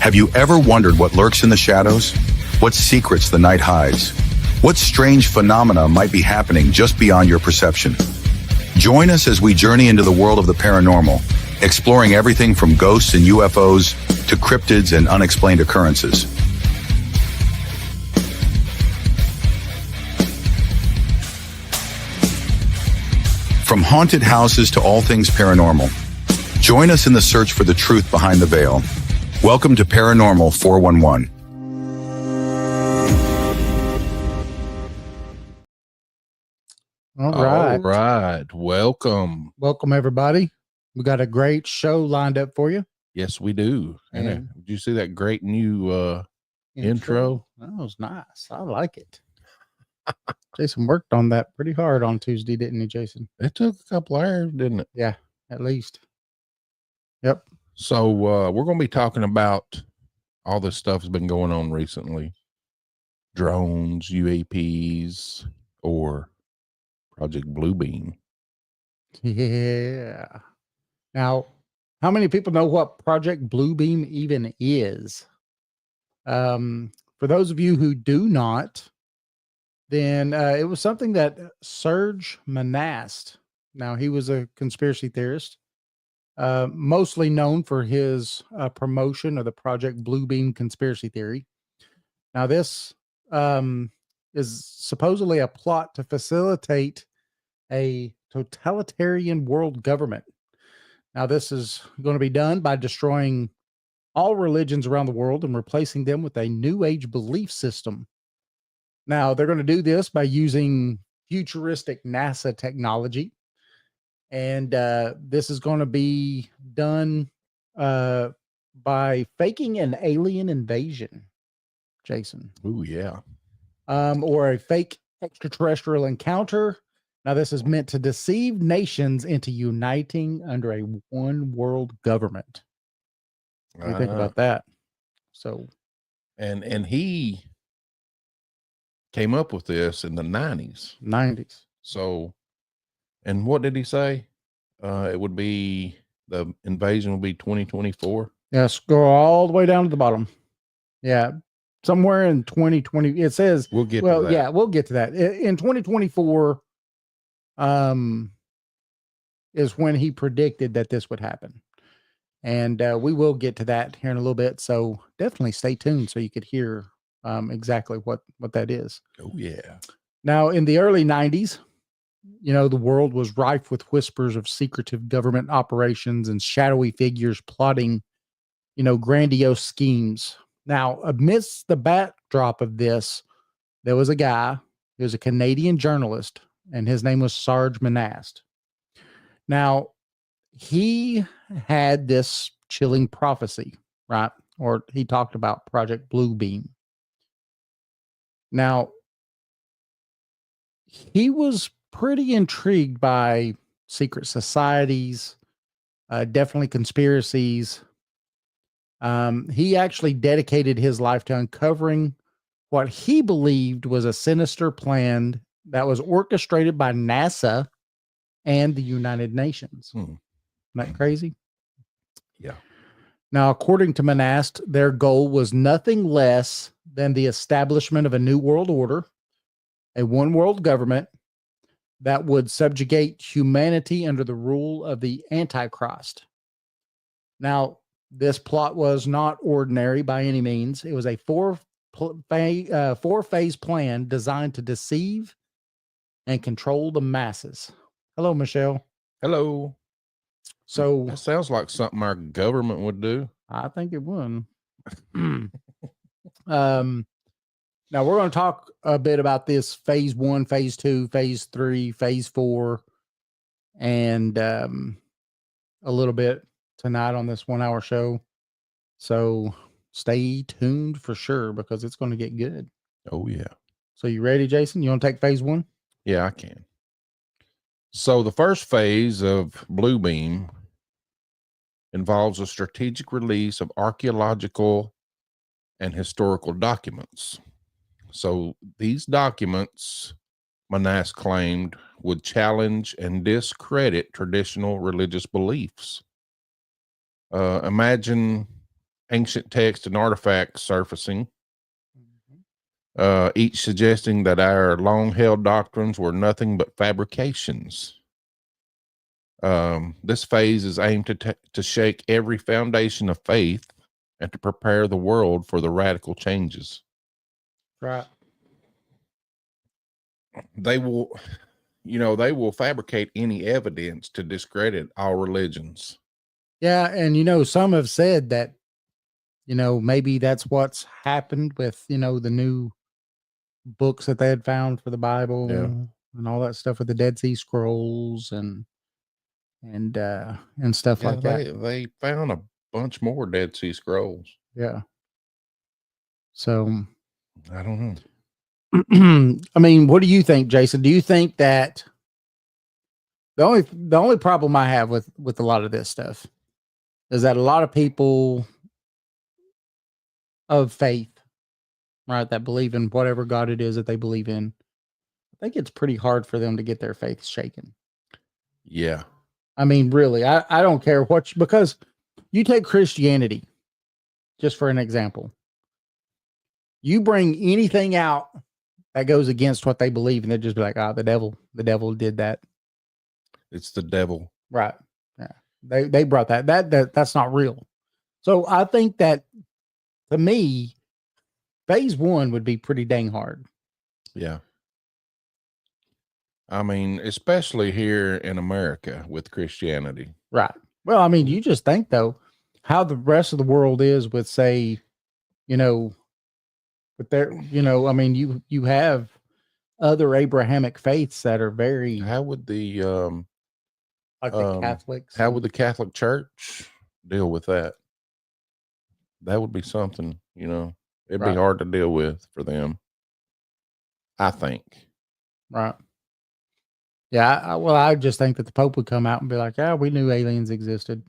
Have you ever wondered what lurks in the shadows? What secrets the night hides? What strange phenomena might be happening just beyond your perception? Join us as we journey into the world of the paranormal, exploring everything from ghosts and UFOs to cryptids and unexplained occurrences. From haunted houses to all things paranormal, join us in the search for the truth behind the veil. Welcome to Paranormal 411. All right. All right. Welcome. Welcome, everybody. We got a great show lined up for you. Yes, we do. And And- did you see that great new intro? That was nice. I like it. Jason worked on that pretty hard on Tuesday, didn't he, Jason? It took a couple hours, didn't it? Yeah, at least. Yep. So we're going to be talking about all this stuff that's been going on recently. Drones, UAPs, or Project Bluebeam. Yeah. Now, how many people know what Project Bluebeam even is? For those of you who do not, then it was something that Serge Monast, now he was a conspiracy theorist, mostly known for his promotion of the Project Bluebeam conspiracy theory. Now, this is supposedly a plot to facilitate a totalitarian world government. Now, this is going to be done by destroying all religions around the world and replacing them with a new age belief system. Now, they're going to do this by using futuristic NASA technology. And this is going to be done by faking an alien invasion, Jason. Oh, yeah. Or a fake extraterrestrial encounter. Now, this is meant to deceive nations into uniting under a one world government. What do you think about that? So, and he came up with this in the 90s. 90s. So, and what did he say? It would be, the invasion will be 2024. Yeah, scroll all the way down to the bottom. Yeah, somewhere in 2020. It says, We'll get well, to that. yeah, we'll get to that. In 2024, is when he predicted that this would happen. And we will get to that here in a little bit. So definitely stay tuned so you could hear exactly what that is. Oh, yeah. Now, in the early 90s, you know, the world was rife with whispers of secretive government operations and shadowy figures plotting, you know, grandiose schemes. Now, amidst the backdrop of this, there was a guy, he was a Canadian journalist, and his name was Serge Monast. Now, he had this chilling prophecy, right? Or he talked about Project Bluebeam. Now, he was pretty intrigued by secret societies, definitely conspiracies. He actually dedicated his life to uncovering what he believed was a sinister plan that was orchestrated by NASA and the United Nations. Isn't that crazy? Yeah. Now, according to Monast, their goal was nothing less than the establishment of a new world order, a one world government that would subjugate humanity under the rule of the Antichrist. Now, this plot was not ordinary by any means. It was a four-phase plan designed to deceive and control the masses. Hello, Michelle. Hello. So That sounds like something our government would do. I think it would. Now we're going to talk a bit about this phase 1, phase 2, phase 3, phase 4, and a little bit tonight on this 1 hour show. So stay tuned for sure because it's going to get good. Oh, yeah. So you ready, Jason? You want to take phase 1? Yeah, I can. So the first phase of Bluebeam involves a strategic release of archaeological and historical documents. So these documents, Monast claimed, would challenge and discredit traditional religious beliefs. Imagine ancient texts and artifacts surfacing, Mhm. each suggesting that our long-held doctrines were nothing but fabrications. This phase is aimed to shake every foundation of faith and to prepare the world for the radical changes. Right. They will, they will fabricate any evidence to discredit all religions. Yeah. And, some have said that, maybe that's what's happened with, the new books that they had found for the Bible Yeah. and all that stuff with the Dead Sea Scrolls and stuff Yeah, like that. they found a bunch more Dead Sea Scrolls. Yeah. So, I don't know. I mean, what do you think, Jason? Do you think that the only problem I have with a lot of this stuff is that a lot of people of faith, right, that believe in whatever God it is that they believe in, I think it's pretty hard for them to get their faith shaken. Yeah. I mean, really, I don't care because you take Christianity, just for an example. You bring anything out that goes against what they believe, and they'd just be like, the devil did that. It's the devil. Right. Yeah. They brought that's not real. So I think that, to me, phase 1 would be pretty dang hard. Yeah. I mean, especially here in America with Christianity. Right. Well, I mean, you just think, though, how the rest of the world is with, say, but I mean, you have other Abrahamic faiths that are very, How would the like the Catholics. how would the Catholic Church deal with that? That would be something, it'd Right. be hard to deal with for them, I think. Right. Yeah. I just think that the Pope would come out and be like, "Yeah, we knew aliens existed,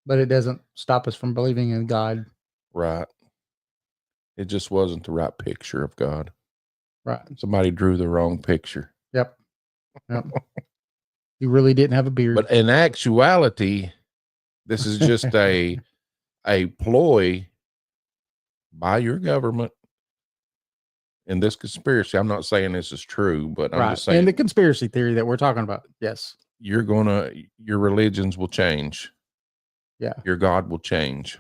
but it doesn't stop us from believing in God." Right. It just wasn't the right picture of God. Right. Somebody drew the wrong picture. Yep. He really didn't have a beard. But in actuality, this is just a ploy by your government in this conspiracy. I'm not saying this is true, but I'm just saying, in the conspiracy theory that we're talking about. Yes. your religions will change. Yeah. Your God will change.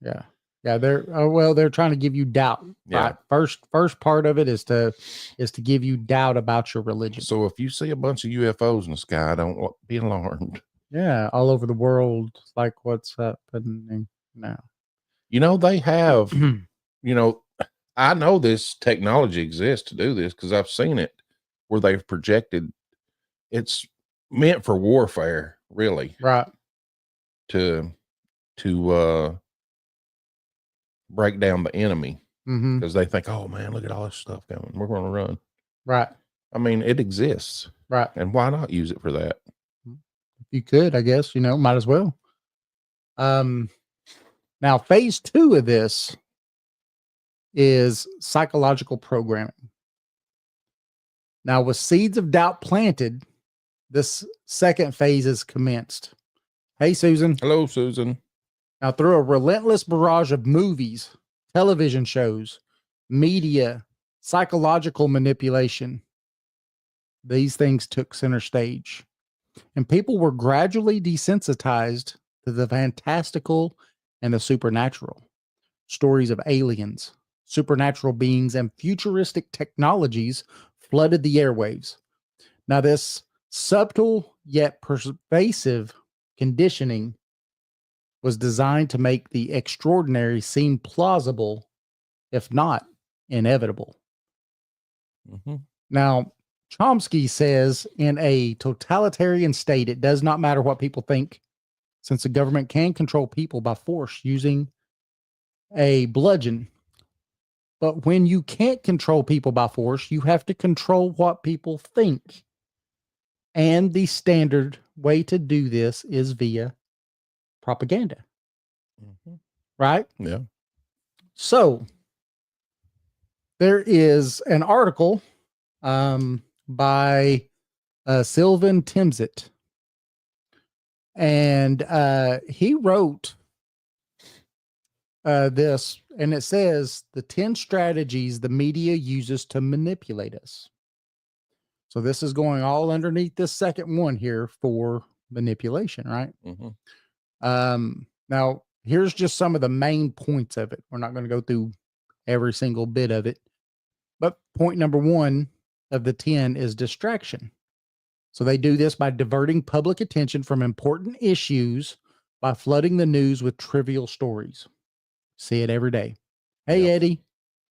Yeah. Yeah. They're trying to give you doubt. Yeah. Right. First part of it is to give you doubt about your religion. So if you see a bunch of UFOs in the sky, don't be alarmed. Yeah. All over the world, like what's happening now. They have, I know this technology exists to do this because I've seen it where they've projected. It's meant for warfare, really. Right. To break down the enemy, because they think, oh man, look at all this stuff coming. We're going to run. Right. I mean, it exists. Right. And why not use it for that? If you could, I guess, might as well. Now phase 2 of this is psychological programming. Now, with seeds of doubt planted, this second phase is commenced. Hey, Susan. Hello, Susan. Now, through a relentless barrage of movies, television shows, media, psychological manipulation, these things took center stage. And people were gradually desensitized to the fantastical and the supernatural. Stories of aliens, supernatural beings, and futuristic technologies flooded the airwaves. Now, this subtle yet pervasive conditioning was designed to make the extraordinary seem plausible, if not inevitable. Now, Chomsky says, in a totalitarian state, it does not matter what people think, since the government can control people by force using a bludgeon. But when you can't control people by force, you have to control what people think. And the standard way to do this is via propaganda. Right? Yeah. So there is an article by Sylvan Timsit. And he wrote this, and it says the 10 strategies the media uses to manipulate us. So this is going all underneath this second one here for manipulation, right? Now, here's just some of the main points of it. We're not going to go through every single bit of it. But point number 1 of the 10 is distraction. So they do this by diverting public attention from important issues by flooding the news with trivial stories. See it every day. Hey, Yep. Eddie.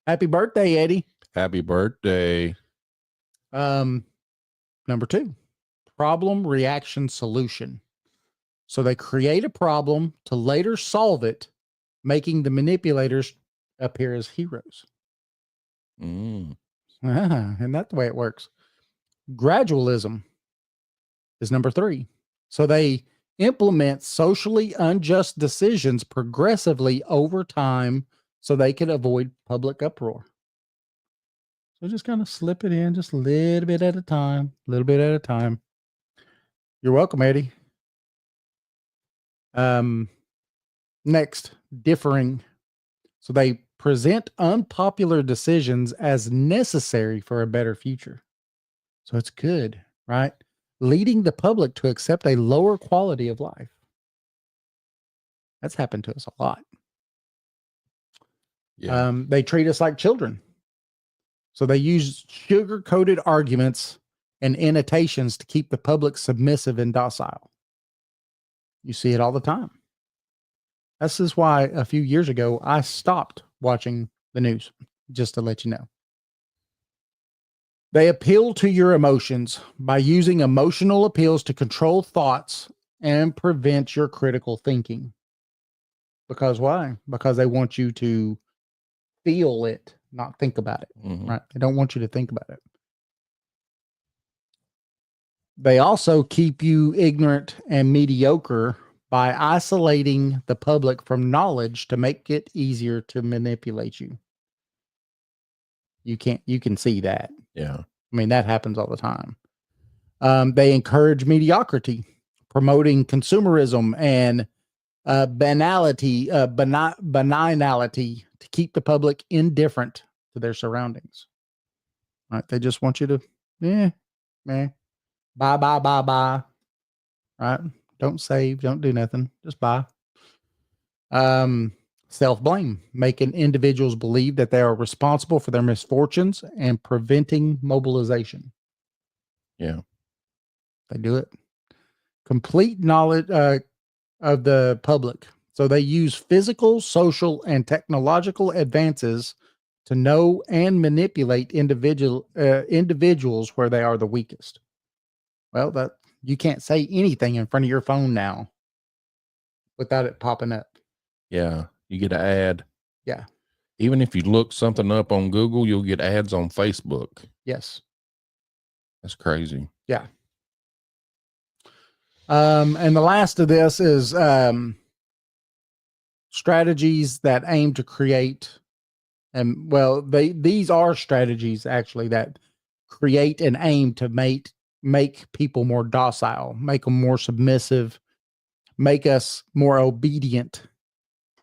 Happy birthday, Eddie. Happy birthday. Number 2, problem, reaction, solution. So they create a problem to later solve it, making the manipulators appear as heroes. And that's the way it works. Gradualism is number 3. So they implement socially unjust decisions progressively over time so they can avoid public uproar. So just kind of slip it in just a little bit at a time, a little bit at a time. You're welcome, Eddie. Next, differing. So they present unpopular decisions as necessary for a better future. So it's good, right? Leading the public to accept a lower quality of life. That's happened to us a lot. Yeah. They treat us like children. So they use sugar-coated arguments and annotations to keep the public submissive and docile. You see it all the time. This is why a few years ago, I stopped watching the news, just to let you know. They appeal to your emotions by using emotional appeals to control thoughts and prevent your critical thinking. Because why? Because they want you to feel it, not think about it, right? They don't want you to think about it. They also keep you ignorant and mediocre by isolating the public from knowledge to make it easier to manipulate you. You can see that. Yeah. I mean, that happens all the time. They encourage mediocrity, promoting consumerism and benignality to keep the public indifferent to their surroundings. Right? They just want you to, bye. Right? Don't save, don't do nothing, just buy. Self-blame, making individuals believe that they are responsible for their misfortunes and preventing mobilization. Yeah. They do it. Complete knowledge of the public. So they use physical, social, and technological advances to know and manipulate individuals where they are the weakest. Well, that you can't say anything in front of your phone now without it popping up. Yeah. You get an ad. Yeah. Even if you look something up on Google, you'll get ads on Facebook. Yes. That's crazy. Yeah. And the last of this is strategies that aim to create, and well, these are strategies actually that create and aim to make people more docile, make them more submissive, make us more obedient.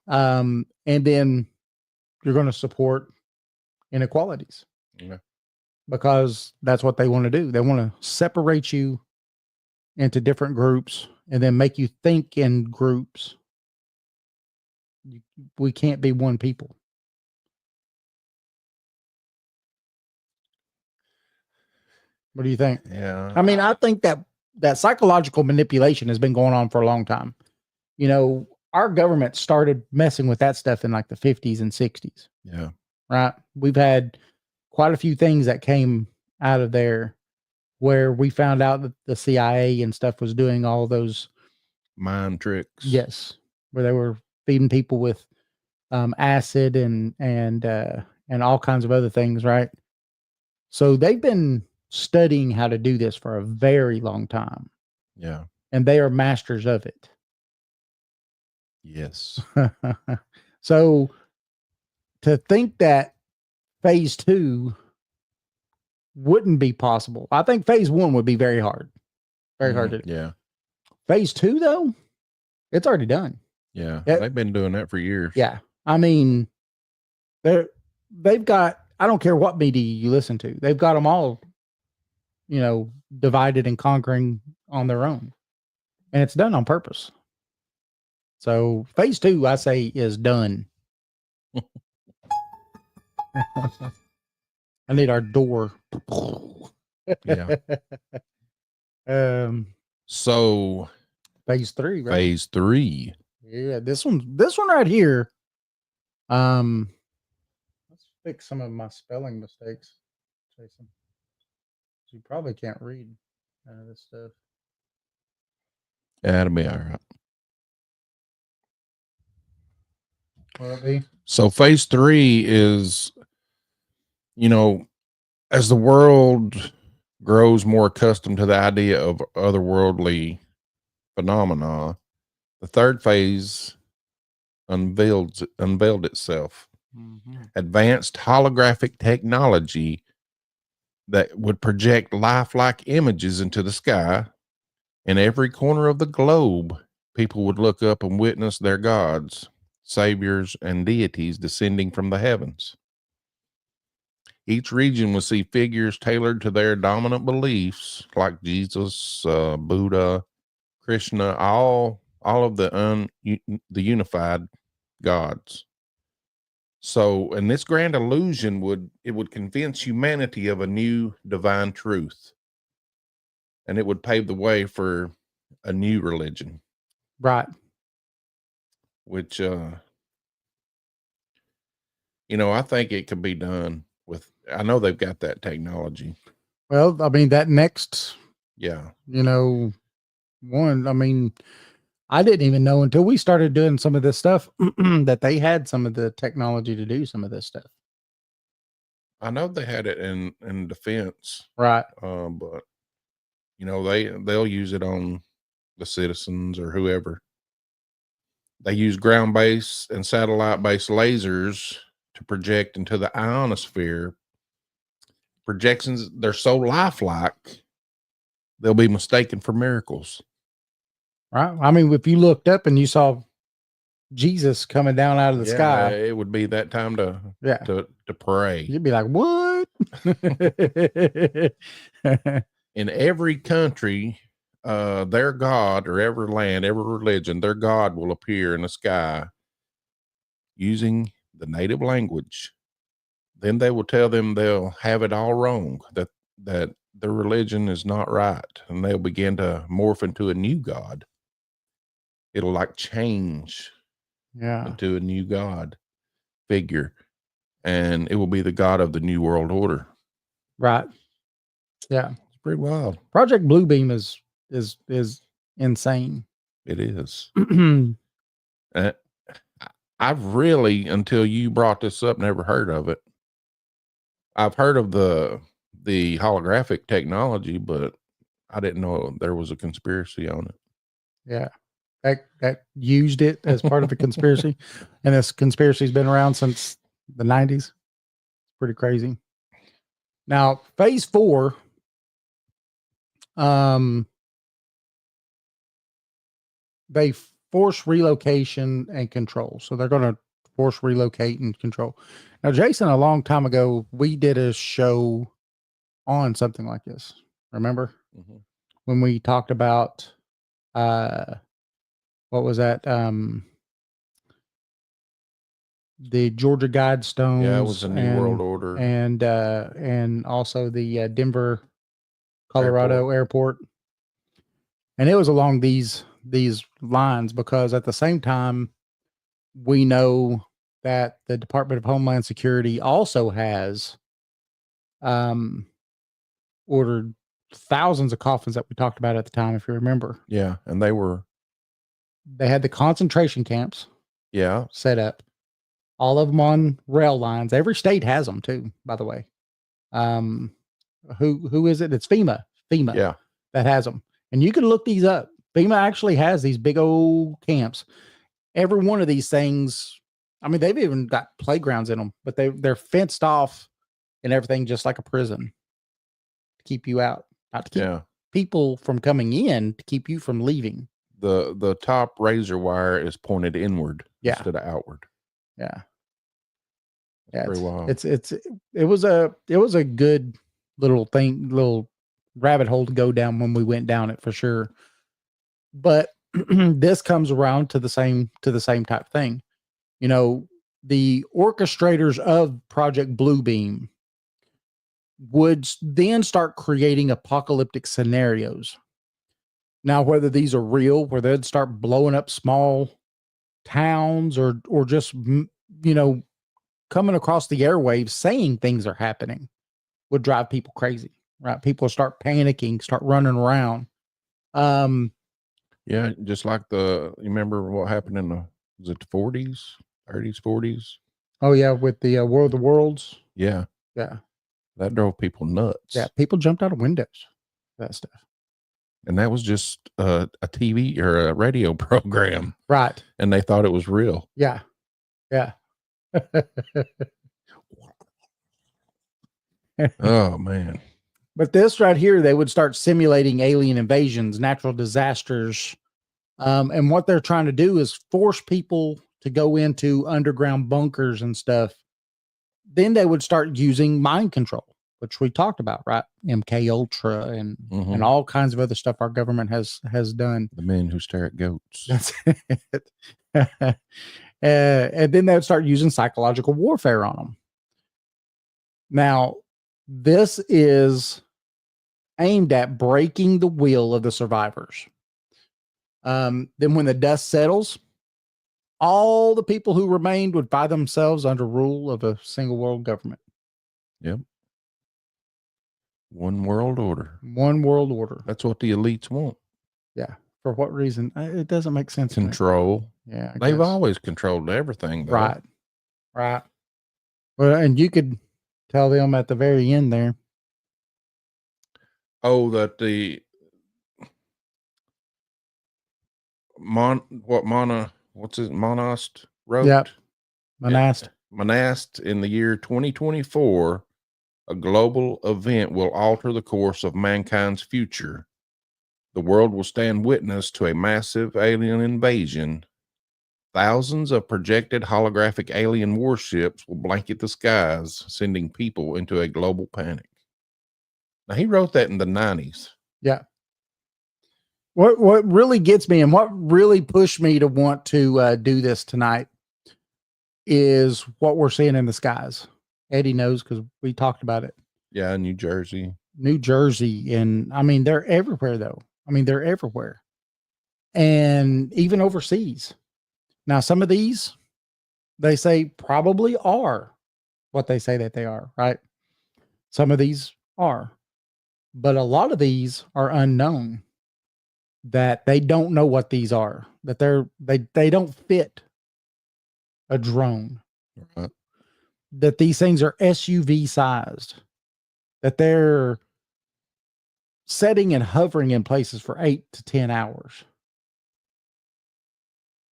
And then you're going to support inequalities. Yeah. Because that's what they want to do. They want to separate you into different groups and then make you think in groups. We can't be one people. What do you think? Yeah. I mean, I think that psychological manipulation has been going on for a long time. You know, our government started messing with that stuff in like the 50s and 60s. Yeah. Right. We've had quite a few things that came out of there where we found out that the CIA and stuff was doing all those mind tricks. Yes. Where they were feeding people with acid and all kinds of other things. Right. So they've been studying how to do this for a very long time. Yeah. And they are masters of it. Yes. So to think that phase 2 wouldn't be possible. I think phase 1 would be very hard. Very hard to do. Yeah. Phase 2 though, it's already done. Yeah. They've been doing that for years. Yeah. I mean, they've got, I don't care what media you listen to, they've got them all, divided and conquering on their own. And it's done on purpose. So phase 2, I say, is done. I need our door. Yeah. So phase 3, right? phase 3. Yeah, this one right here. Let's fix some of my spelling mistakes, Jason. You probably can't read this stuff. That'll be all right. Will it be? So phase 3 is, as the world grows more accustomed to the idea of otherworldly phenomena, the third phase unveiled itself. Mm-hmm. Advanced holographic technology that would project lifelike images into the sky. In every corner of the globe, people would look up and witness their gods, saviors, and deities descending from the heavens. Each region would see figures tailored to their dominant beliefs, like Jesus, Buddha, Krishna, all of the unified gods. So, and this grand illusion would convince humanity of a new divine truth, and it would pave the way for a new religion. Right. Which, I think it could be done with, I know they've got that technology. Well, I mean, that next, Yeah. one, I mean, I didn't even know until we started doing some of this stuff that they had some of the technology to do some of this stuff. I know they had it in defense. Right. But they'll use it on the citizens or whoever. They use ground-based and satellite-based lasers to project into the ionosphere. Projections, they're so lifelike, they'll be mistaken for miracles. Right. I mean, if you looked up and you saw Jesus coming down out of the sky, it would be that time to pray. You'd be like, what? In every country, their God, or every land, every religion, their God will appear in the sky using the native language. Then they will tell them they'll have it all wrong, that their religion is not right, and they'll begin to morph into a new God. It'll like change into a new God figure, and it will be the God of the New World Order. Right. Yeah. It's pretty wild. Project Bluebeam is insane. It is. I've really, until you brought this up, never heard of it. I've heard of the holographic technology, but I didn't know there was a conspiracy on it. Yeah. That used it as part of a conspiracy. And this conspiracy's been around since the 90s. It's pretty crazy. Now, phase 4, they force relocation and control. So they're going to force relocate and control. Now, Jason, a long time ago, we did a show on something like this. Remember? Mm-hmm. When we talked about, what was that? The Georgia Guidestones. Yeah, it was a New World Order. And also the Denver, Colorado airport. And it was along these lines, because at the same time, we know that the Department of Homeland Security also has ordered thousands of coffins that we talked about at the time, if you remember. Yeah, and they had the concentration camps set up, all of them on rail lines. Every state has them too, by the way. Who is it? It's FEMA that has them. And you can look these up. FEMA actually has these big old camps. Every one of these things, I mean, they've even got playgrounds in them, but they're fenced off and everything, just like a prison, to keep you out, not to keep people from coming in, to keep you from leaving. The top razor wire is pointed inward instead of outward. Yeah. That's pretty wild. It was a good little rabbit hole to go down when we went down it for sure. But this comes around to the same type thing. You know, the orchestrators of Project Bluebeam would then start creating apocalyptic scenarios. Now, whether these are real, where they'd start blowing up small towns or just, coming across the airwaves saying things are happening, would drive people crazy, right? People start panicking, start running around. Yeah, just like you remember what happened in was it the 40s, 30s, 40s? Oh yeah, with the War of the Worlds. Yeah. Yeah. That drove people nuts. Yeah, people jumped out of windows, that stuff. And that was just a TV or a radio program. Right. And they thought it was real. Yeah. Yeah. Oh, man. But this right here, they would start simulating alien invasions, natural disasters. And what they're trying to do is force people to go into underground bunkers and stuff. Then they would start using mind control, which we talked about, right? MK Ultra and all kinds of other stuff our government has done. The men who stare at goats. That's it. And then they would start using psychological warfare on them. Now, this is aimed at breaking the will of the survivors. Then when the dust settles, all the people who remained would find themselves under rule of a single world government. Yep. One world order. One world order. That's what the elites want. Yeah. For what reason? It doesn't make sense. Control. Yeah. They've always controlled everything, though. Right. Right. Well, and you could tell them at the very end there. Oh, that Monast wrote? Yep. Monast. Monast, in the year 2024, a global event will alter the course of mankind's future. The world will stand witness to a massive alien invasion. Thousands of projected holographic alien warships will blanket the skies, sending people into a global panic. Now, he wrote that in the 90s. Yeah. What really gets me and what really pushed me to want to do this tonight is what we're seeing in the skies. Eddie knows because we talked about it. Yeah, New Jersey. And I mean, they're everywhere though. I mean, they're everywhere. And even overseas. Now, some of these, they say probably are what they say that they are, right? Some of these are. But a lot of these are unknown, that they don't know what these are, that they don't fit a drone, that these things are SUV sized, that they're setting and hovering in places for 8 to 10 hours.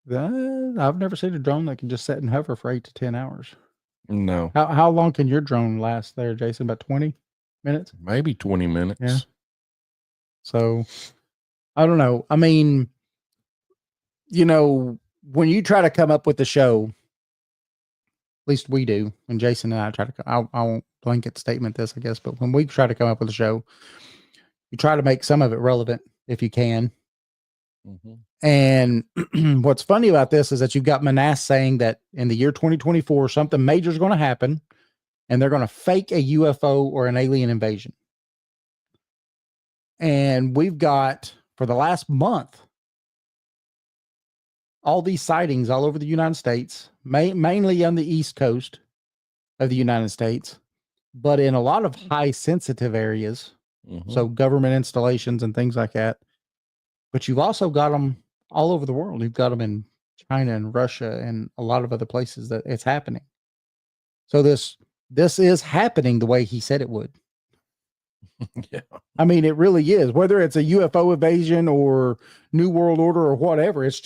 I've never seen a drone that can just set and hover for 8 to 10 hours. No. How long can your drone last there, Jason? About 20 minutes? Maybe 20 minutes. Yeah. So, I don't know. I mean, when you try to come up with the show, at least we do, and Jason and I try to, I won't blanket statement this, I guess, but when we try to come up with a show, you try to make some of it relevant if you can. Mm-hmm. And what's funny about this is that you've got Monast saying that in the year 2024, something major is going to happen and they're going to fake a UFO or an alien invasion. And we've got, for the last month, all these sightings all over the United States, mainly on the East Coast of the United States, but in a lot of high sensitive areas. Mm-hmm. So government installations and things like that. But you've also got them all over the world. You've got them in China and Russia and a lot of other places that it's happening. So this is happening the way he said it would. Yeah. I mean, it really is. Whether it's a UFO invasion or New World Order or whatever, it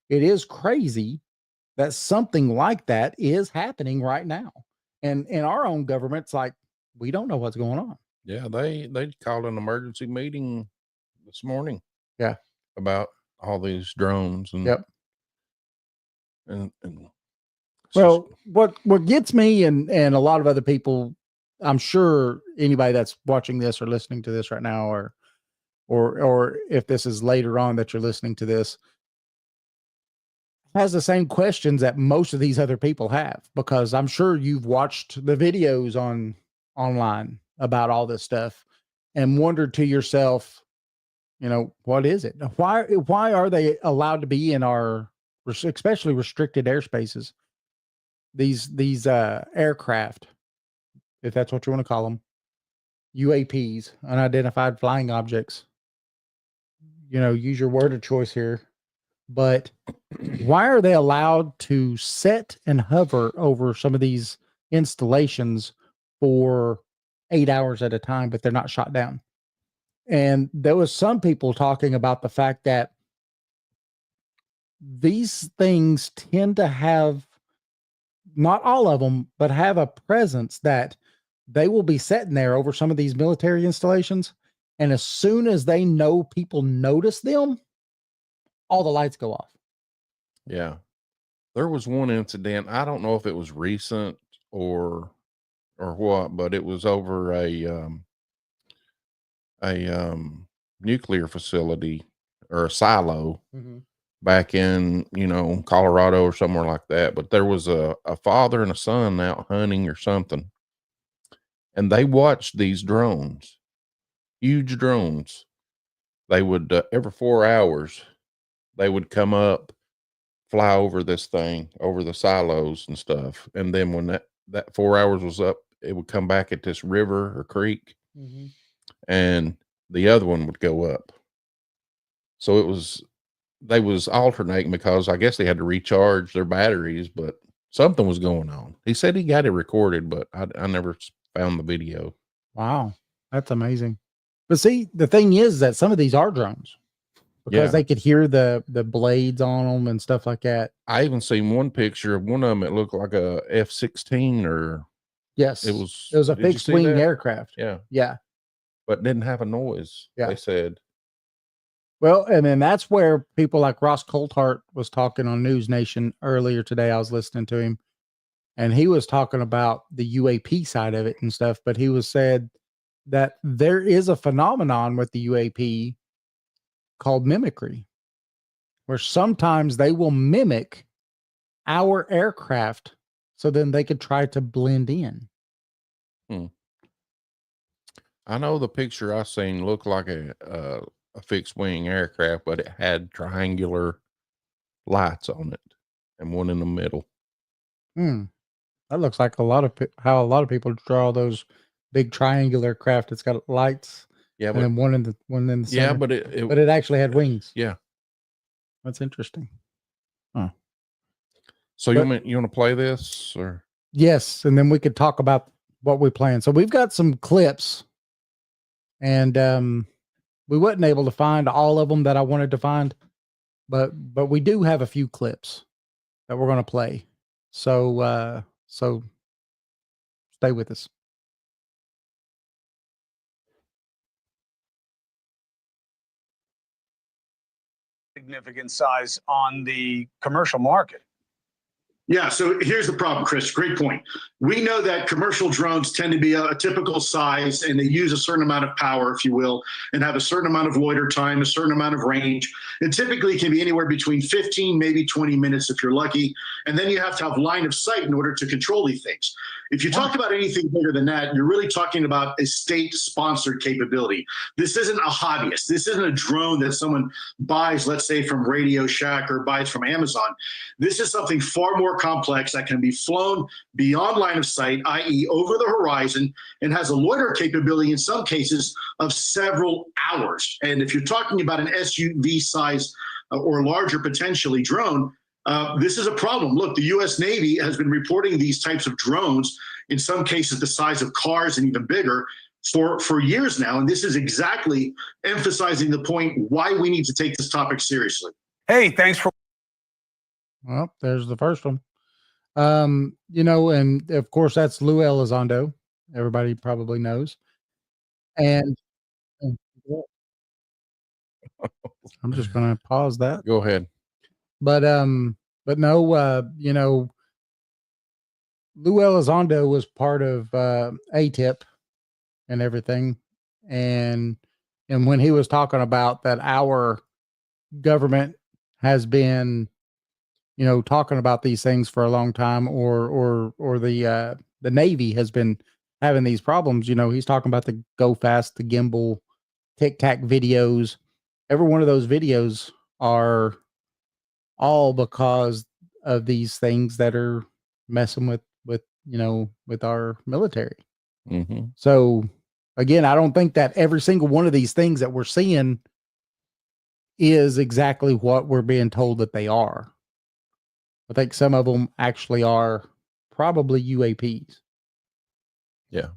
is crazy that something like that is happening right now. And in our own government's like, we don't know what's going on. Yeah, they called an emergency meeting this morning. Yeah. About all these drones and yep. and Well, what gets me and a lot of other people, I'm sure anybody that's watching this or listening to this right now, or if this is later on that you're listening to this, has the same questions that most of these other people have, because I'm sure you've watched the videos online about all this stuff and wondered to yourself, what is it? Why are they allowed to be in our especially restricted airspaces? These aircraft, if that's what you want to call them, UAPs, unidentified flying objects. Use your word of choice here. But why are they allowed to set and hover over some of these installations for 8 hours at a time, but they're not shot down? And there was some people talking about the fact that these things tend to have, not all of them, but have a presence that they will be sitting there over some of these military installations. And as soon as they know people notice them, all the lights go off. Yeah. There was one incident. I don't know if it was recent or what, but it was over a nuclear facility or a silo back in, Colorado or somewhere like that. But there was a father and a son out hunting or something. And they watched these drones, huge drones. They would, every 4 hours, they would come up, fly over this thing, over the silos and stuff. And then when that 4 hours was up, it would come back at this river or creek, and the other one would go up. So they was alternating because I guess they had to recharge their batteries, but something was going on. He said he got it recorded, but I never found the video. Wow. That's amazing. But see, the thing is that some of these are drones, because they could hear the blades on them and stuff like that. I even seen one picture of one of them. It looked like a F-16 or yes, it was a fixed wing aircraft. Yeah. But didn't have a noise. Yeah. They said. Well, and then that's where people like Ross Coulthart was talking on News Nation earlier today. I was listening to him, and he was talking about the UAP side of it and stuff, but he was said that there is a phenomenon with the UAP called mimicry, where sometimes they will mimic our aircraft so then they could try to blend in. I know the picture I seen looked like a fixed wing aircraft, but it had triangular lights on it and one in the middle. That looks like how a lot of people draw those big triangular craft. It's got lights. Yeah, and then one in the center. Yeah, but it actually had wings. Yeah, that's interesting. So you want to play this or? Yes, and then we could talk about what we plan. So we've got some clips, and we wasn't able to find all of them that I wanted to find, but we do have a few clips that we're going to play. So stay with us. Significant size on the commercial market. Yeah, so here's the problem, Chris. Great point. We know that commercial drones tend to be a typical size, and they use a certain amount of power, if you will, and have a certain amount of loiter time, a certain amount of range. It typically can be anywhere between 15, maybe 20 minutes if you're lucky. And then you have to have line of sight in order to control these things. If you talk about anything bigger than that, you're really talking about a state-sponsored capability. This isn't a hobbyist. This isn't a drone that someone buys, let's say, from Radio Shack or buys from Amazon. This is something far more complex that can be flown beyond line of sight, i.e. over the horizon, and has a loiter capability in some cases of several hours. And if you're talking about an SUV size or larger potentially drone, this is a problem. Look, the U.S. Navy has been reporting these types of drones, in some cases the size of cars and even bigger, for years now. And this is exactly emphasizing the point why we need to take this topic seriously. Hey, thanks for. Well, there's the first one. And of course that's Lou Elizondo. Everybody probably knows. And I'm just going to pause that. Go ahead. But no, Lou Elizondo was part of ATIP and everything, and when he was talking about that, our government has been, talking about these things for a long time, or the Navy has been having these problems. He's talking about the Go Fast, the gimbal, Tic Tac videos. Every one of those videos are all because of these things that are messing with with our military. Mm-hmm. So again, I don't think that every single one of these things that we're seeing is exactly what we're being told that they are. I think some of them actually are probably UAPs. Yeah.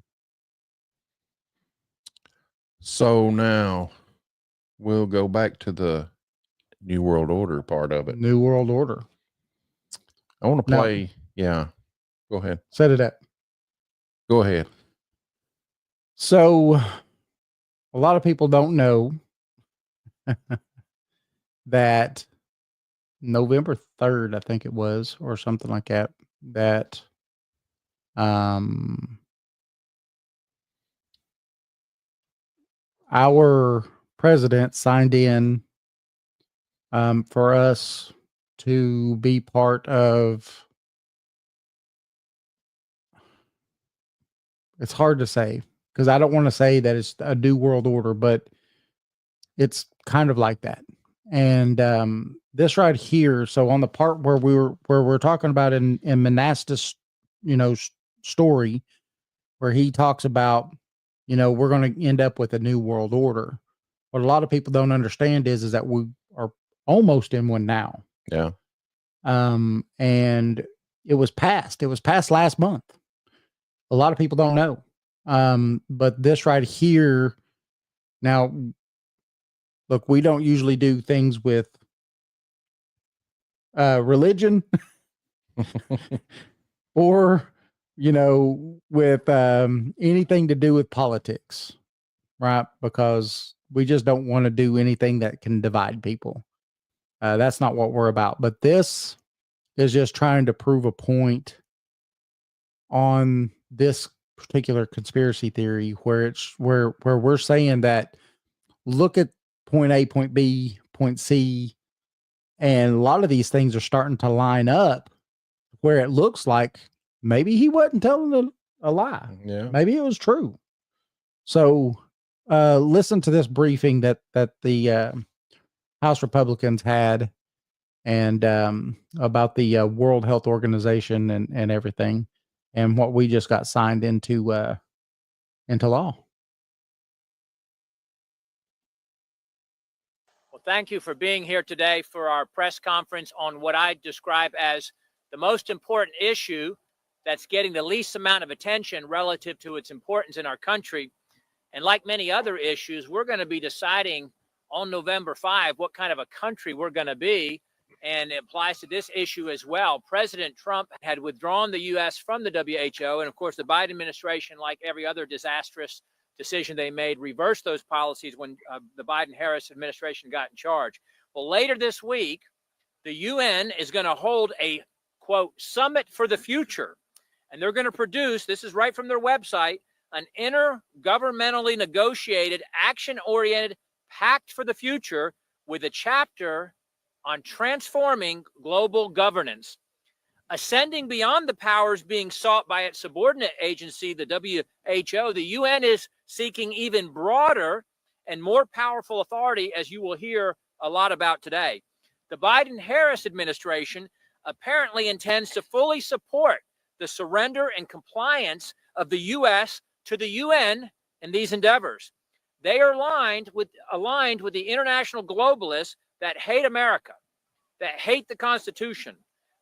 So now we'll go back to the New World Order part of it. New World Order. I want to Now- play. Yeah. Go ahead. Set it up. Go ahead. So a lot of people don't know that November 3rd, I think it was, or something like that, that our president signed in for us to be part of. It's hard to say because I don't want to say that it's a new world order, but it's kind of like that. And this right here, so on the part where we're talking about in Monastis, story, where he talks about, we're going to end up with a new world order. What a lot of people don't understand is that we are almost in one now. Yeah. And it was passed last month. A lot of people don't know. But this right here, now, look, we don't usually do things with religion or, with anything to do with politics, right? Because we just don't want to do anything that can divide people. That's not what we're about. But this is just trying to prove a point on this particular conspiracy theory where it's where we're saying that look at point A, point B, point C, and a lot of these things are starting to line up where it looks like maybe he wasn't telling a lie. Yeah. Maybe it was true. So listen to this briefing that the House Republicans had and about the World Health Organization and everything, and what we just got signed into law. Well, thank you for being here today for our press conference on what I describe as the most important issue that's getting the least amount of attention relative to its importance in our country. And like many other issues, we're going to be deciding on November 5 what kind of a country we're going to be. And it applies to this issue as well. President Trump had withdrawn the U.S. from the WHO. And of course, the Biden administration, like every other disastrous decision they made, reversed those policies when the Biden-Harris administration got in charge. Well, later this week, the UN is going to hold a, quote, summit for the future. And they're going to produce, this is right from their website, an intergovernmentally negotiated, action-oriented pact for the future with a chapter on transforming global governance. Ascending beyond the powers being sought by its subordinate agency, the WHO, the UN is seeking even broader and more powerful authority, as you will hear a lot about today. The Biden-Harris administration apparently intends to fully support the surrender and compliance of the U.S. to the UN in these endeavors. They are aligned with the international globalists that hate America, that hate the Constitution,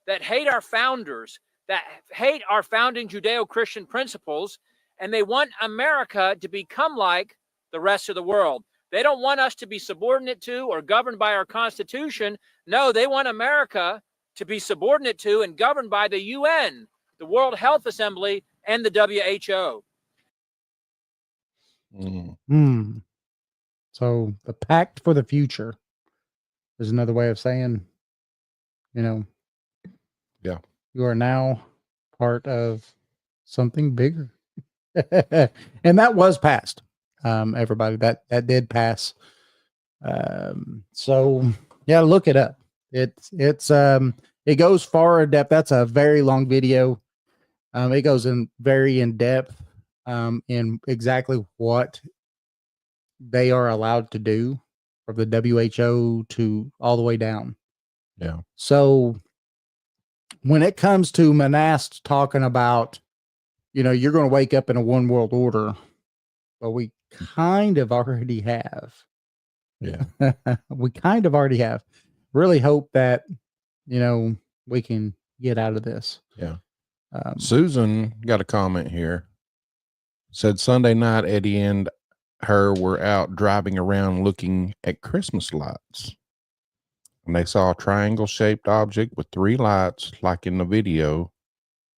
that hate our founders, that hate our founding Judeo-Christian principles, and they want America to become like the rest of the world. They don't want us to be subordinate to or governed by our Constitution. No, they want America to be subordinate to and governed by the UN, the World Health Assembly, and the WHO. So the pact for the future is another way of saying, Yeah. you are now part of something bigger. And that was passed. Everybody, that did pass. So yeah, look it up. It goes far in depth. That's a very long video. It goes in depth in exactly what they are allowed to do, from the WHO to all the way down. Yeah. So when it comes to Monast talking about, you're going to wake up in a one world order, well, we kind of already have. Yeah. We kind of already have. Really hope that, we can get out of this. Yeah. Susan got a comment here. Said Sunday night, Eddie and her were out driving around looking at Christmas lights. And they saw a triangle-shaped object with 3 lights, like in the video,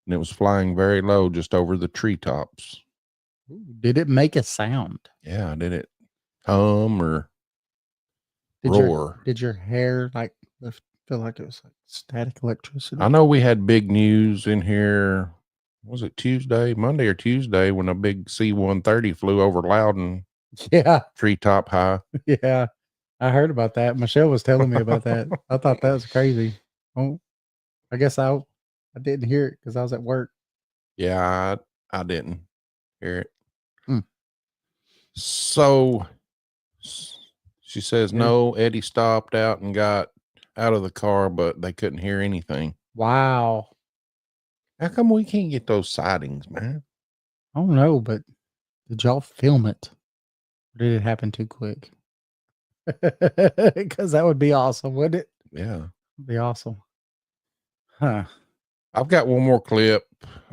and it was flying very low just over the treetops. Did it make a sound? Yeah, did it hum or Did roar? Did your hair feel like it was like static electricity? I know we had big news in here. Was it Monday or Tuesday, when a big C-130 flew over Loudon Yeah, treetop high? yeah. I heard about that. Michelle was telling me about that. I thought that was crazy. Oh, I guess I didn't hear it because I was at work. Yeah, I didn't hear it. Hmm. So she says, no, Eddie stopped out and got out of the car, but they couldn't hear anything. Wow. How come we can't get those sightings, man? I don't know, but did y'all film it? Or did it happen too quick? Because that would be awesome, wouldn't it? Yeah. It'd be awesome. Huh. I've got one more clip.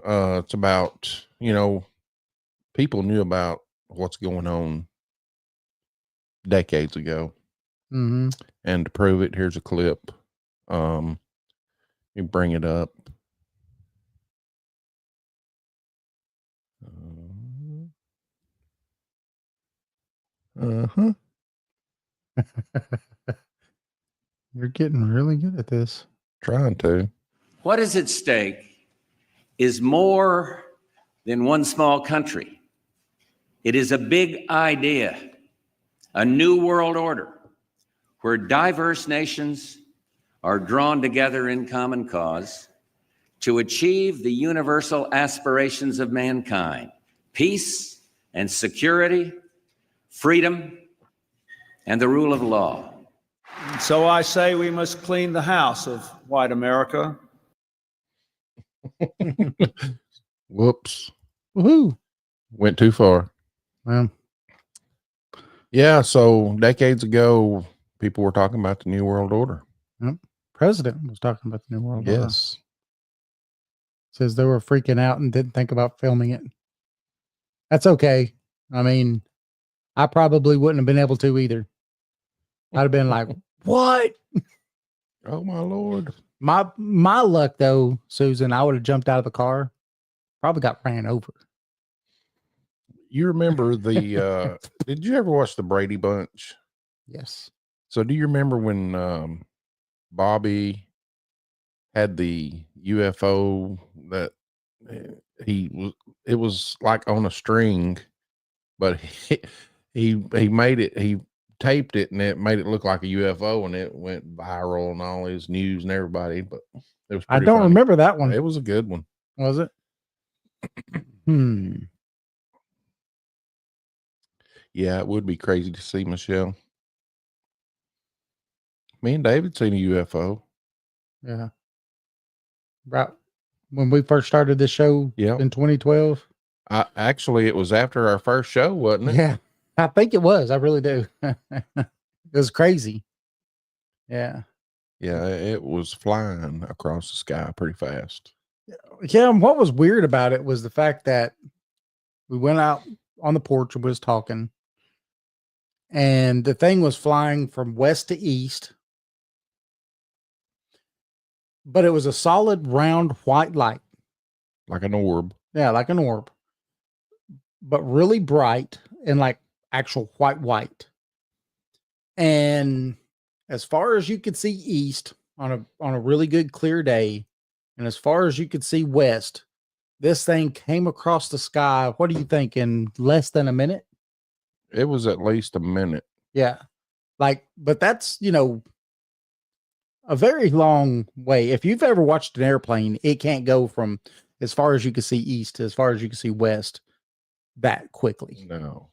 It's about, people knew about what's going on decades ago. Mm-hmm. And to prove it, here's a clip. You bring it up. Uh-huh. You're getting really good at this. Trying to. What is at stake is more than one small country. It is a big idea, a new world order where diverse nations are drawn together in common cause to achieve the universal aspirations of mankind: peace and security, freedom, and the rule of law. So I say we must clean the house of white America. Whoops. Woohoo. Went too far. Well, yeah. So decades ago, people were talking about the New World Order. President was talking about the New World Order. Yes. Says they were freaking out and didn't think about filming it. That's okay. I mean, I probably wouldn't have been able to either. I'd have been like, what? Oh my Lord. My luck though, Susan, I would have jumped out of the car, probably got ran over. You remember the did you ever watch the Brady Bunch? Yes. So do you remember when Bobby had the UFO that it was like on a string, but he made it, he taped it and it made it look like a UFO, and it went viral and all his news and everybody, but it was I pretty don't funny. remember that one. It was a good one. Was it? Yeah, it would be crazy to see, Michelle. Me and David seen a UFO. Yeah. Right when we first started this show in 2012. Actually, it was after our first show, wasn't it? Yeah, I think it was. I really do. It was crazy. Yeah. Yeah, it was flying across the sky pretty fast. Yeah, and what was weird about it was the fact that we went out on the porch and was talking, and the thing was flying from west to east, but it was a solid round white light. Like an orb. Yeah, like an orb, but really bright and like actual white. And as far as you could see east on a really good clear day, and as far as you could see west, This thing came across the sky. What do you think? In less than a minute? It was at least a minute. Yeah. But that's, a very long way. If you've ever watched an airplane, it can't go from as far as you can see east to as far as you can see west that quickly. No.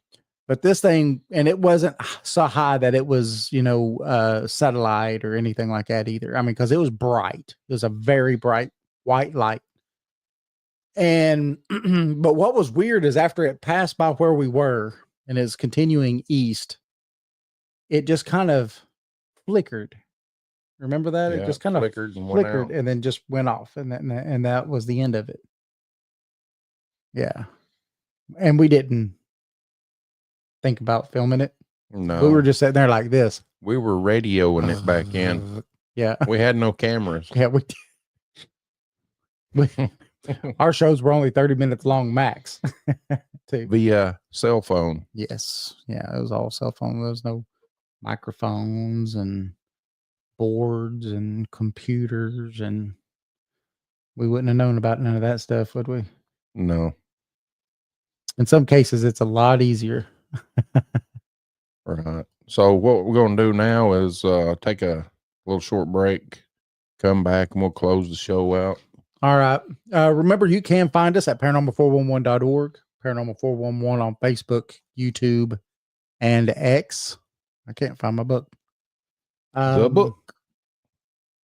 But this thing, and it wasn't so high that it was, satellite or anything like that either. I mean, because it was bright. It was a very bright white light. And, but what was weird is after it passed by where we were and is continuing east, it just kind of flickered. Remember that? Yeah, it just kind of flickered and went out. and then just went off. And that was the end of it. Yeah. And we didn't think about filming it. No. We were just sitting there like this. We were radioing it back in. Yeah. We had no cameras. Yeah. Our shows were only 30 minutes long max. Too. Via cell phone. Yes. Yeah. It was all cell phone. There was no microphones and boards and computers, and we wouldn't have known about none of that stuff, would we? No. In some cases, it's a lot easier. Right. So what we're going to do now is take a little short break, come back, and we'll close the show out. All right. Remember, you can find us at paranormal411.org, paranormal411 on Facebook, YouTube, and X. I can't find my book. The book.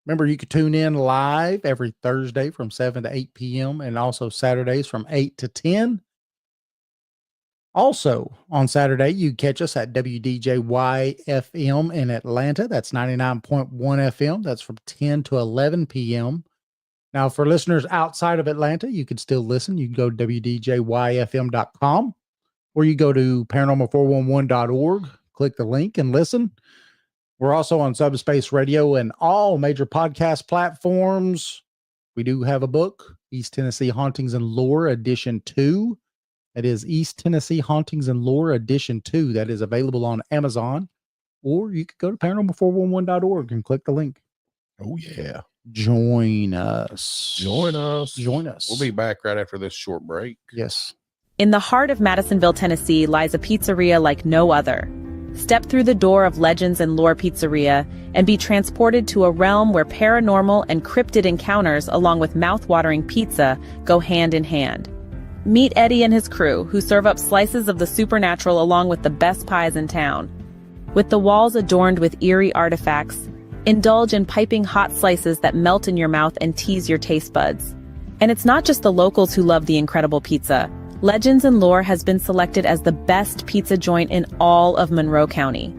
Remember, you can tune in live every Thursday from 7 to 8 p.m. and also Saturdays from 8 to 10. Also, on Saturday, you catch us at WDJY FM in Atlanta. That's 99.1 FM. That's from 10 to 11 p.m. Now, for listeners outside of Atlanta, you can still listen. You can go to WDJYFM.com, or you go to paranormal411.org, click the link and listen. We're also on Subspace Radio and all major podcast platforms. We do have a book, East Tennessee Hauntings and Lore Edition 2. That is East Tennessee Hauntings and Lore Edition 2. That is available on Amazon, or you could go to paranormal411.org and click the link. Oh, yeah. Join us. Join us. Join us. We'll be back right after this short break. Yes. In the heart of Madisonville, Tennessee, lies a pizzeria like no other. Step through the door of Legends and Lore Pizzeria and be transported to a realm where paranormal and cryptid encounters along with mouth-watering pizza go hand in hand. Meet Eddie and his crew, who serve up slices of the supernatural along with the best pies in town. With the walls adorned with eerie artifacts, indulge in piping hot slices that melt in your mouth and tease your taste buds. And it's not just the locals who love the incredible pizza. Legends and Lore has been selected as the best pizza joint in all of Monroe County.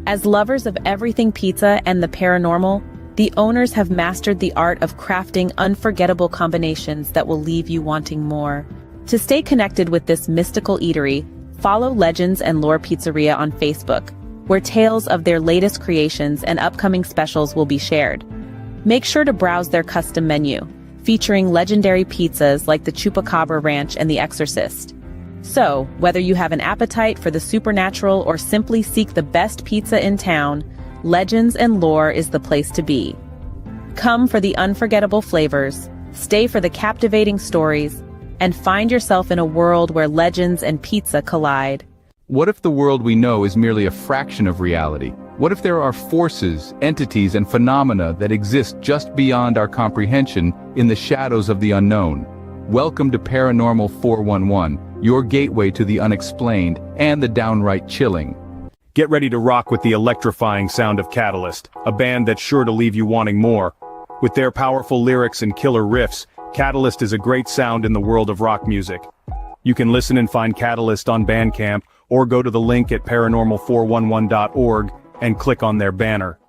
As lovers of everything pizza and the paranormal, the owners have mastered the art of crafting unforgettable combinations that will leave you wanting more. To stay connected with this mystical eatery, follow Legends and Lore Pizzeria on Facebook, where tales of their latest creations and upcoming specials will be shared. Make sure to browse their custom menu, featuring legendary pizzas like the Chupacabra Ranch and the Exorcist. So, whether you have an appetite for the supernatural or simply seek the best pizza in town, Legends and Lore is the place to be. Come for the unforgettable flavors, stay for the captivating stories, and find yourself in a world where legends and pizza collide. What if the world we know is merely a fraction of reality? What if there are forces, entities, and phenomena that exist just beyond our comprehension in the shadows of the unknown? Welcome to Paranormal 411, your gateway to the unexplained and the downright chilling. Get ready to rock with the electrifying sound of Catalyst, a band that's sure to leave you wanting more. With their powerful lyrics and killer riffs, Catalyst is a great sound in the world of rock music. You can listen and find Catalyst on Bandcamp, or go to the link at paranormal411.org and click on their banner.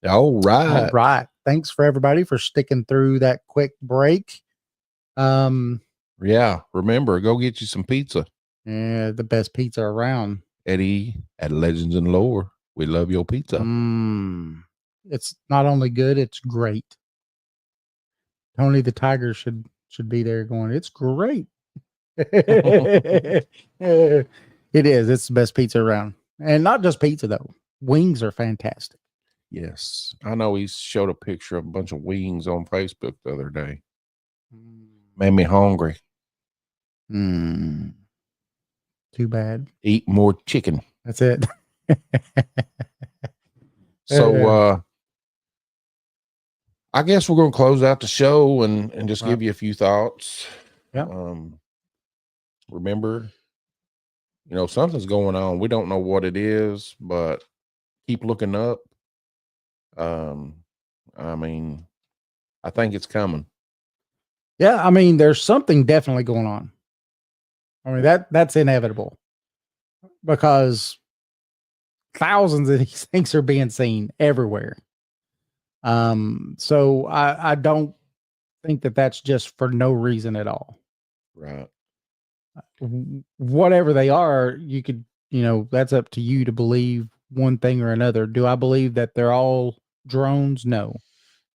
All right. All right. Thanks for everybody for sticking through that quick break. Yeah. Remember, go get you some pizza. Yeah, the best pizza around. Eddie at Legends and Lore. We love your pizza. It's not only good, it's great. Tony the Tiger should be there going, it's great. It is. It's the best pizza around. And not just pizza, though. Wings are fantastic. Yes. I know he showed a picture of a bunch of wings on Facebook the other day. Made me hungry. Too bad. Eat more chicken. That's it. So I guess we're going to close out the show and just give you a few thoughts. Yeah. Remember, something's going on. We don't know what it is, but keep looking up. I think it's coming. Yeah, there's something definitely going on. That's inevitable because thousands of these things are being seen everywhere. So I don't think that that's just for no reason at all. Right. Whatever they are, you could, that's up to you to believe one thing or another. Do I believe that they're all drones? No.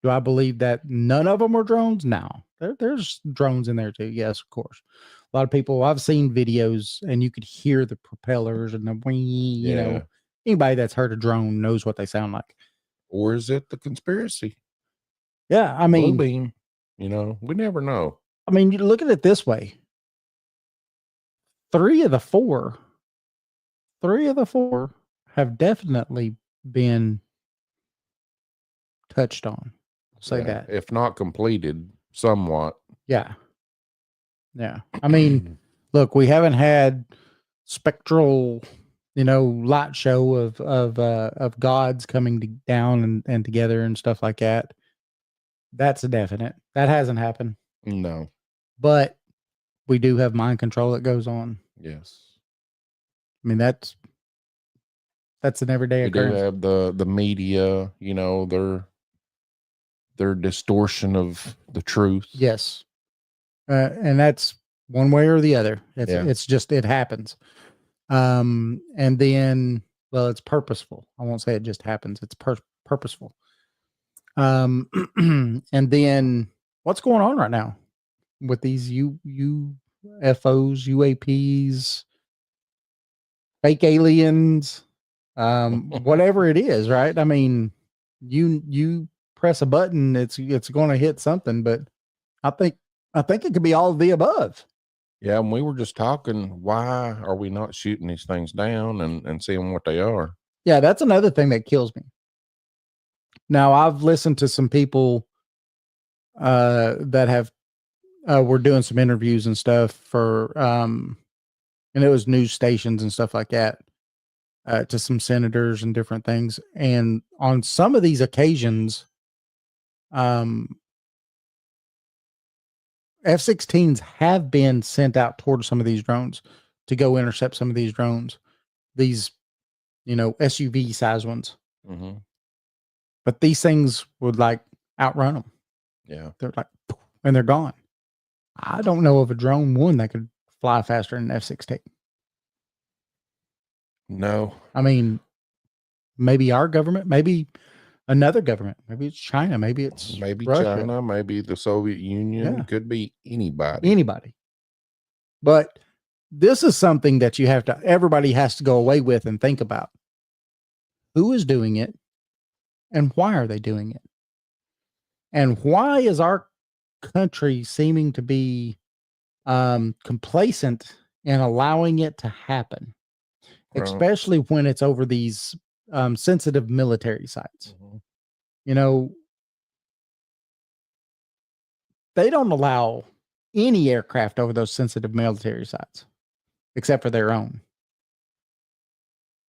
Do I believe that none of them are drones? No. There's drones in there too. Yes, of course. A lot of people, I've seen videos and you could hear the propellers and the wing, you know, anybody that's heard a drone knows what they sound like. Or is it the conspiracy? Yeah. Blue beam, we never know. You look at it this way. Three of the four have definitely been touched on. I'll say that. If not completed, somewhat. Yeah. Yeah. Look, we haven't had spectral, light show of gods coming down and together and stuff like that. That's a definite. That hasn't happened. No. But we do have mind control that goes on. Yes. That's an everyday occurrence. We do have the media, their distortion of the truth. Yes. And that's one way or the other. It's just, it happens. And then, well, it's purposeful. I won't say it just happens. It's purposeful. And then what's going on right now with these UFOs, UAPs, fake aliens, whatever it is, right? You press a button, it's going to hit something, but I think it could be all of the above. Yeah, and we were just talking, why are we not shooting these things down and seeing what they are? Yeah, that's another thing that kills me. Now, I've listened to some people that have were doing some interviews and stuff for and it was news stations and stuff like that, to some senators and different things. And on some of these occasions, F-16s have been sent out towards some of these drones to go intercept some of these drones, these, SUV size ones. Mm-hmm. But these things would outrun them. Yeah. They're and they're gone. I don't know of a drone that could fly faster than an F-16. No. Maybe our government, maybe another government, maybe it's China, maybe it's Russia. China, maybe the Soviet Union. Yeah. Could be anybody. But this is something that everybody has to go away with and think about. Who is doing it and why are they doing it? And why is our country seeming to be complacent in allowing it to happen? Right. Especially when it's over these sensitive military sites. Mm-hmm. They don't allow any aircraft over those sensitive military sites, except for their own.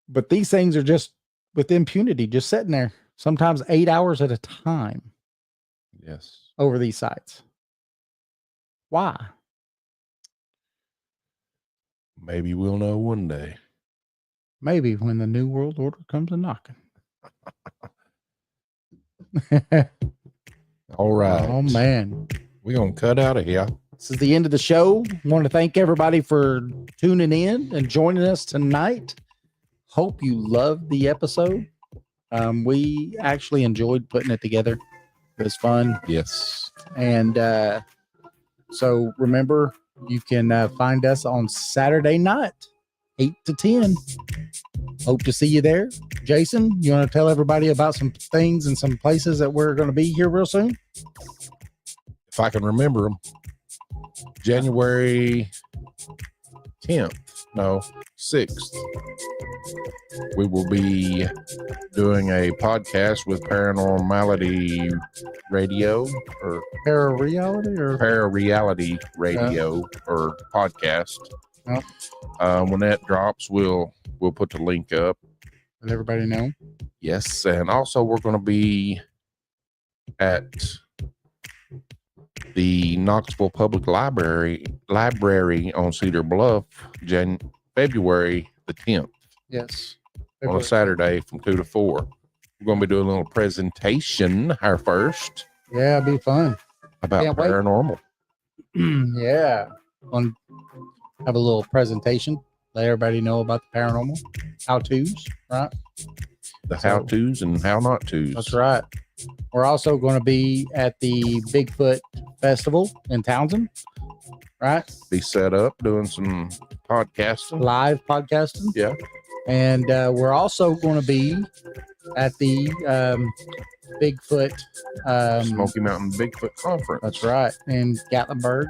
But these things are just with impunity, just sitting there, sometimes 8 hours at a time. Yes. Over these sites. Why? Maybe we'll know one day. Maybe when the New World Order comes a knocking. All right. Oh, man. We're going to cut out of here. This is the end of the show. I want to thank everybody for tuning in and joining us tonight. Hope you loved the episode. We actually enjoyed putting it together. It was fun. Yes. And so remember, you can find us on Saturday night, 8 to 10. Hope to see you there. Jason, you want to tell everybody about some things and some places that we're going to be here real soon? If I can remember them. January 10th, no, 6th. We will be doing a podcast with Paranormality Radio or Parareality or Parareality Radio or podcast. When that drops, we'll put the link up. Let everybody know. Yes, and also we're going to be at the Knoxville Public Library on Cedar Bluff, February the 10th. Yes. On a Saturday from 2 to 4. We're going to be doing a little presentation, our first. Yeah, it'll be fun. About Can't wait. paranormal. Yeah. Have a little presentation. Let everybody know about the paranormal how-tos, right? The how-tos and how-not-tos. That's right. We're also going to be at the Bigfoot Festival in Townsend, right? Be set up doing some podcasting. Live podcasting. Yeah. And we're also going to be at the Bigfoot Smoky Mountain Bigfoot Conference. That's right. In Gatlinburg.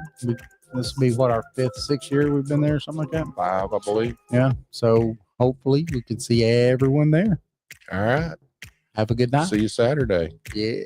This will be what, our 5th, 6th year we've been there, something like that? 5, I believe. Yeah. So hopefully we can see everyone there. All right. Have a good night. See you Saturday. Yeah.